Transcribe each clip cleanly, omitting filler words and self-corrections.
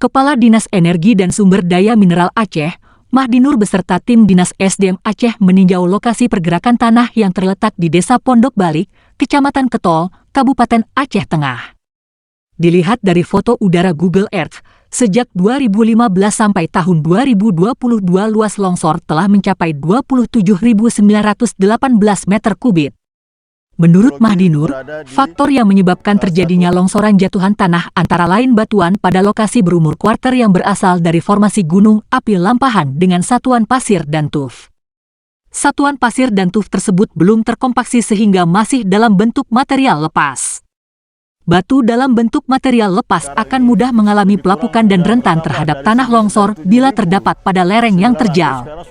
Kepala Dinas Energi dan Sumber Daya Mineral Aceh, Mahdi Nur beserta tim Dinas SDM Aceh meninjau lokasi pergerakan tanah yang terletak di Desa Pondok Balik, Kecamatan Ketol, Kabupaten Aceh Tengah. Dilihat dari foto udara Google Earth, sejak 2015 sampai tahun 2022 luas longsor telah mencapai 27.918 meter kubik. Menurut Mahdi Nur, faktor yang menyebabkan terjadinya longsoran jatuhan tanah antara lain batuan pada lokasi berumur kuarter yang berasal dari formasi gunung api lampahan dengan satuan pasir dan tuf. Satuan pasir dan tuf tersebut belum terkompaksi sehingga masih dalam bentuk material lepas. Batu dalam bentuk material lepas akan mudah mengalami pelapukan dan rentan terhadap tanah longsor bila terdapat pada lereng yang terjal.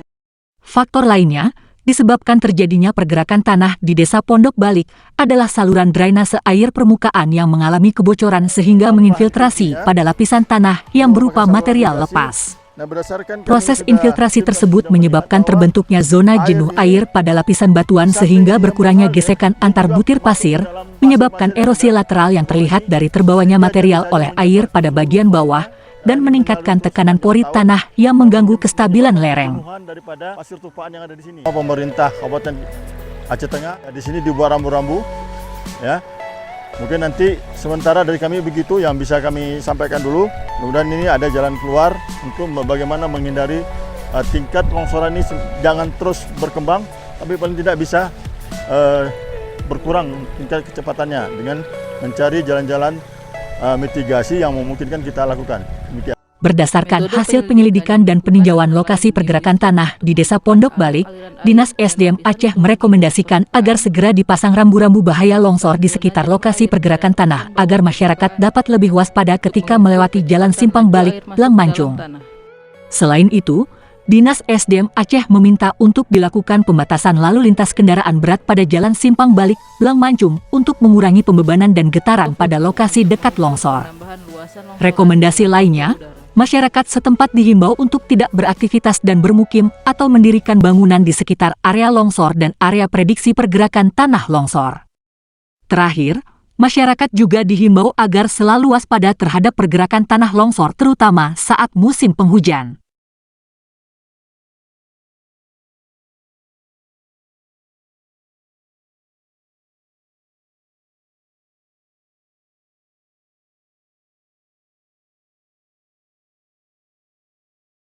Faktor lainnya, disebabkan terjadinya pergerakan tanah di Desa Pondok Balik adalah saluran drainase air permukaan yang mengalami kebocoran sehingga menginfiltrasi pada lapisan tanah yang berupa material lepas. Proses infiltrasi tersebut menyebabkan terbentuknya zona jenuh air pada lapisan batuan sehingga berkurangnya gesekan antar butir pasir, menyebabkan erosi lateral yang terlihat dari terbawanya material oleh air pada bagian bawah, dan meningkatkan tekanan pori tanah yang mengganggu kestabilan lereng. Pemerintah Kabupaten Aceh Tengah di sini dibuat rambu-rambu, ya. Mungkin nanti sementara dari kami begitu yang bisa kami sampaikan dulu. Mudah-mudahan ini ada jalan keluar untuk bagaimana menghindari tingkat longsoran ini jangan terus berkembang, tapi paling tidak bisa berkurang tingkat kecepatannya dengan mencari jalan-jalan mitigasi yang memungkinkan kita lakukan. Berdasarkan hasil penyelidikan dan peninjauan lokasi pergerakan tanah di Desa Pondok Balik, Dinas SDM Aceh merekomendasikan agar segera dipasang rambu-rambu bahaya longsor di sekitar lokasi pergerakan tanah agar masyarakat dapat lebih waspada ketika melewati jalan Simpang Balik, Blang Mancung. Selain itu, Dinas SDM Aceh meminta untuk dilakukan pembatasan lalu lintas kendaraan berat pada jalan Simpang Balik, Blang Mancung untuk mengurangi pembebanan dan getaran pada lokasi dekat longsor. Rekomendasi lainnya, masyarakat setempat dihimbau untuk tidak beraktivitas dan bermukim atau mendirikan bangunan di sekitar area longsor dan area prediksi pergerakan tanah longsor. Terakhir, masyarakat juga dihimbau agar selalu waspada terhadap pergerakan tanah longsor terutama saat musim penghujan.